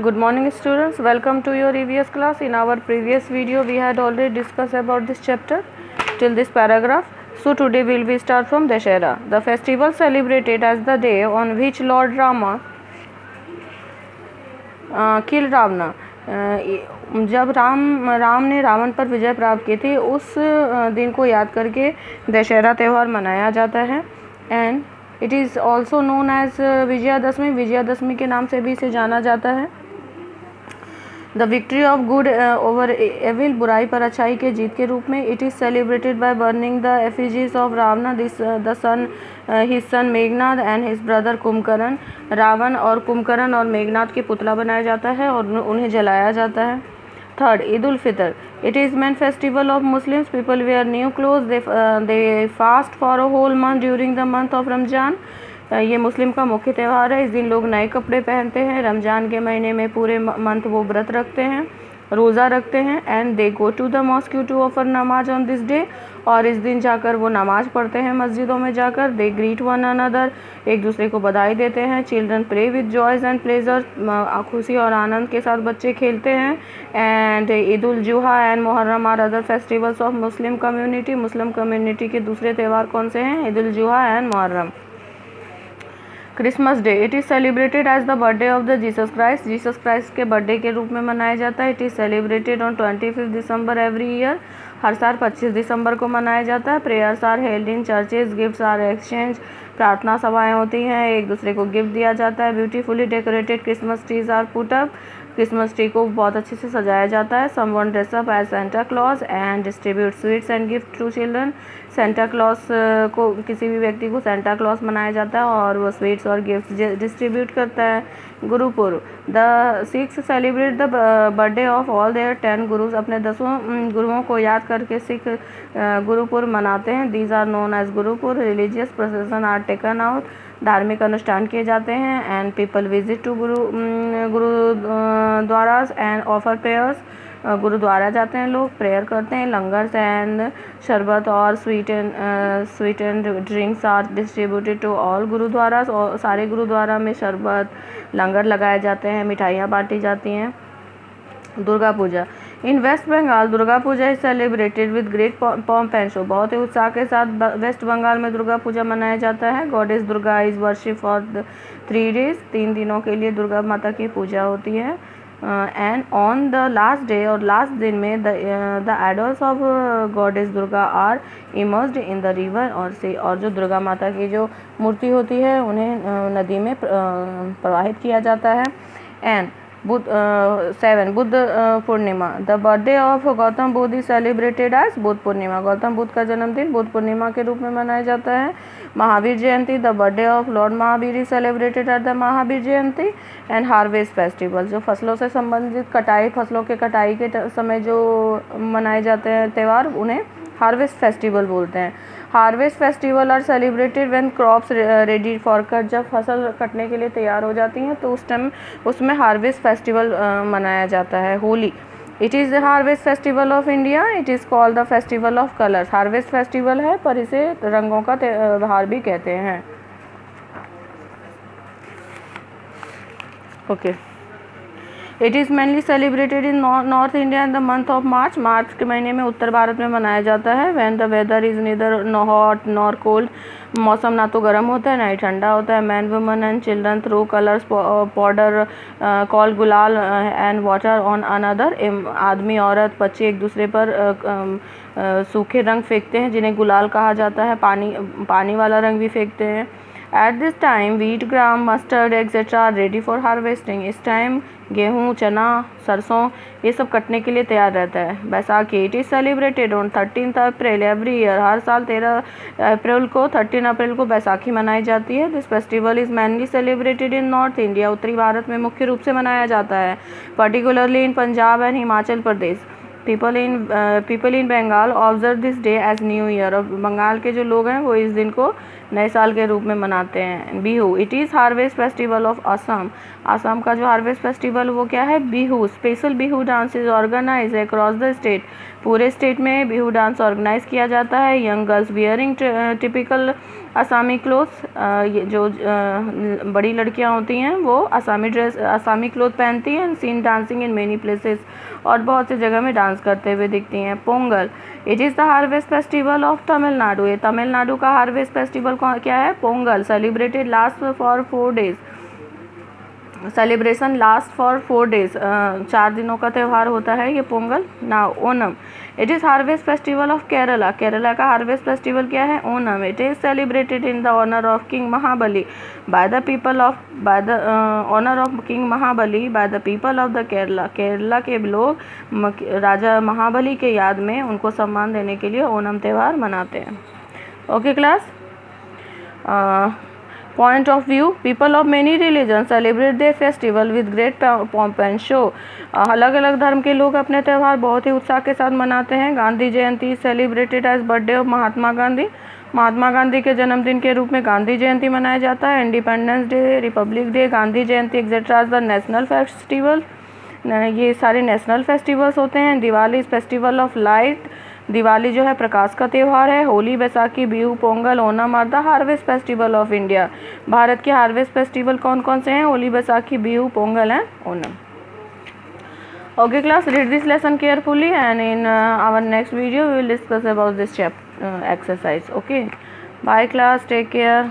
Good morning students, welcome to your EVS class. In our previous video we had already discussed about this chapter till this paragraph. So today we will start from Dashera. The festival celebrated as the day on which Lord Rama killed Ravana. जब राम ने रावण पर विजय प्राप्त की थी उस दिन को याद करके दशहरा त्यौहार मनाया जाता है. And it is also known as Vijayadashami. Vijayadashami के नाम से भी इसे जाना जाता है. The victory of good over evil, बुराई पर अच्छाई के जीत के रूप में. It is celebrated by burning the effigies of Ravan, the son his son Meghnath and his brother Kumbhakarna. Ravan और कुंभकर्ण और मेघनाथ के पुतला बनाया जाता है और उन्हें जलाया जाता है. Third, Eid ul Fitr. It is main festival of Muslims. People wear new cloth. They fast for a whole month during the month of Ramzan. ये मुस्लिम का मुख्य त्यौहार है. इस दिन लोग नए कपड़े पहनते हैं. रमज़ान के महीने में पूरे मंथ वो व्रत रखते हैं, रोज़ा रखते हैं. And they go to the mosque to offer namaz on this day. और इस दिन जाकर वो नमाज़ पढ़ते हैं मस्जिदों में जाकर. दे ग्रीट वन अनदर, एक दूसरे को बधाई देते हैं. Children play with joys and pleasure, खुशी और आनंद के साथ बच्चे खेलते हैं. And Eid ul Zuha and Muharram are other festivals of Muslim community. Muslim community के दूसरे त्यौहार कौन से हैं? Eid ul Zuha and Muharram. Christmas day. It is celebrated as the birthday of the Jesus Christ. Jesus Christ के बर्थडे के रूप में मनाया जाता है. It is celebrated on 25 December every year. हर साल 25 दिसंबर को मनाया जाता है. Prayers are held in churches, gifts are exchange. प्रार्थना सभाएं होती हैं, एक दूसरे को गिफ्ट दिया जाता है. Beautifully decorated Christmas trees are put up. Christmas tree को बहुत अच्छे से सजाया जाता है. Someone dress up as Santa Claus and distribute sweets and gift to children. Santa Claus को, किसी भी व्यक्ति को सेंटा क्लॉज मनाया जाता है और वो स्वीट्स और गिफ्ट डिस्ट्रीब्यूट करता है. Gurpurab. The Sikhs celebrate the birthday of all their 10 gurus. अपने 10 गुरुओं को याद करके सिख गुरुपुर मनाते हैं. These are known as Gurupur. Religious procession are taken out. धार्मिक अनुष्ठान किए जाते हैं. And people visit to gurudwaras and offer prayers. Gurudwara जाते हैं लोग, प्रेयर करते हैं. लंगर्स एंड शरबत और sweet and drinks are distributed to all gurudwaras. और सारे गुरुद्वारा में शरबत, लंगर लगाए जाते हैं, मिठाइयाँ बांटी जाती हैं. Durga Puja. In West Bengal Durga Puja is celebrated with great pomp and show. बहुत ही उत्साह के साथ वेस्ट बंगाल में दुर्गा पूजा मनाया जाता है. Goddess Durga is worship for 3 days. 3 दिनों के लिए दुर्गा माता की पूजा होती है. And on the last day, और लास्ट दिन में the idols of goddess Durga are immersed in the river और सी. और जो दुर्गा माता की जो मूर्ति होती है उन्हें नदी में प्रवाहित किया जाता है. And 7 Buddha Purnima. The birthday of Gautam Buddha is celebrated as Buddha Purnima. Gautam Buddha का जन्मदिन बुद्ध पूर्णिमा के रूप में मनाया जाता है. Mahavir Jayanti. The birthday of lord Mahavir is celebrated at the Mahavir Jayanti. And harvest festival. जो फसलों से संबंधित फसलों के कटाई के समय जो मनाए जाते हैं त्यौहार, उन्हें हार्वेस्ट फेस्टिवल बोलते हैं. Harvest festival are celebrated when crops ready for cut. जब फसल कटने के लिए तैयार हो जाती हैं तो उस टाइम उसमें हार्वेस्ट फेस्टिवल मनाया जाता है. Holi. It is the harvest festival of India. It is called the festival of colours. Harvest festival है पर इसे रंगों का त्यौहार भी कहते हैं. Okay. It is mainly celebrated in north India in the month of March. March के महीने में उत्तर भारत में मनाया जाता है. When the weather is neither hot nor cold. मौसम ना तो गर्म होता है ना ही ठंडा होता है. Man woman and children throw colours powder call gulal and water on another. आदमी, औरत, बच्चे एक दूसरे पर सूखे रंग फेंकते हैं जिन्हें गुलाल कहा जाता है. पानी वाला रंग भी फेंकते हैं. At this time, wheat, gram, mustard, etc. are ready for harvesting. इस टाइम गेहूँ, चना, सरसों ये सब कटने के लिए तैयार रहता है. Baisakhi. It is celebrated on 13 April every year. हर साल 13 अप्रैल को 13 अप्रैल को बैसाखी मनाई जाती है. This festival is mainly celebrated in north India. उत्तरी भारत में मुख्य रूप से मनाया जाता है. Particularly in Punjab and Himachal Pradesh. People in Bengal observe this day as new year. और बंगाल के जो लोग हैं वो इस दिन को नए साल के रूप में मनाते हैं। Bihu, it is harvest festival of Assam. Assam का जो हार्वेस्ट फेस्टिवल वो क्या है? Bihu. Special Bihu dance is organize across the state. पूरे स्टेट में बिहू डांस ऑर्गेनाइज किया जाता है। Young girls wearing typical Assamese clothes, ये जो बड़ी लड़कियां होती हैं वो असामी क्लोथ पहनती हैं। Seen dancing in many places, और बहुत सी जगह में डांस करते हुए दिखती हैं। Pongal, it is the harvest festival of Tamil Nadu. ये तमिलनाडु का हार्वेस्ट फेस्टिवल क्या है? Pongal. Celebrated last for 4 days। Celebration last for 4 days, 4 दिनों का त्यौहार होता है ये पोंगल। ना Onam, it is harvest festival of Kerala. Kerala का हार्वेस्ट फेस्टिवल क्या है? Onam. It is celebrated in the honour of king Mahabali by the people of honour of king Mahabali by the people of the Kerala. Kerala के लोग राजा महाबली के याद में उनको सम्मान देने के लिए ओनम त्यौहार मनाते हैं। Okay class, point of view, people of many religion celebrate their festival with great pomp and show. अलग अलग धर्म के लोग अपने त्यौहार बहुत ही उत्साह के साथ मनाते हैं। गांधी जयंती celebrated as birthday of Mahatma Gandhi. Mahatma Gandhi के जन्मदिन के रूप में गांधी जयंती मनाया जाता है। Independence Day, Republic Day, Gandhi Jayanti etcetera the national festival, ये सारे नेशनल फेस्टिवल्स होते हैं। Diwali is festival of light. Diwali जो है प्रकाश का त्यौहार है। Holi, Baisakhi, Bihu, Pongal, Onam are the harvest festival of India. Bharat के हार्वेस्ट फेस्टिवल कौन कौन से हैं? Holi, Baisakhi, Bihu, Pongal and Onam. Okay class, read this lesson carefully and in our next video we will discuss about this chapter exercise. Okay, bye class, take care.